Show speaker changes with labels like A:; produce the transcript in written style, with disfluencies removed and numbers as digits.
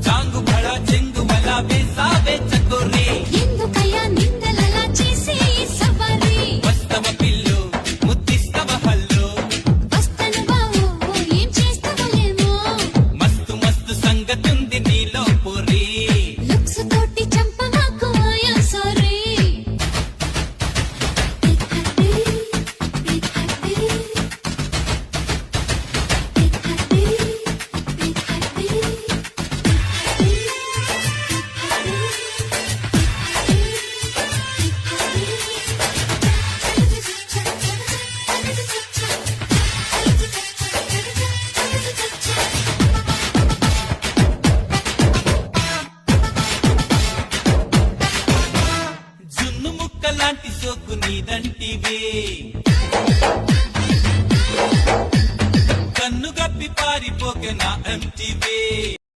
A: చాంగు బళ చెంగు వల వేసావే చకోరి
B: ఎందుకయ్యా నిందలలా చేసే ఈ సవారీ
A: వస్తవ పిల్లు ముద్దిస్తవ హల్లు
B: వస్తను బావో ఏం చేస్తావో ఏమో
A: మస్తు మస్తు సంగతుంది నీలో పోరి
B: లుక్స్ తోటి చంపమాకు ఆయా సారీ
A: జున్ను ముక్క లాంటి సోకు నీదంటివే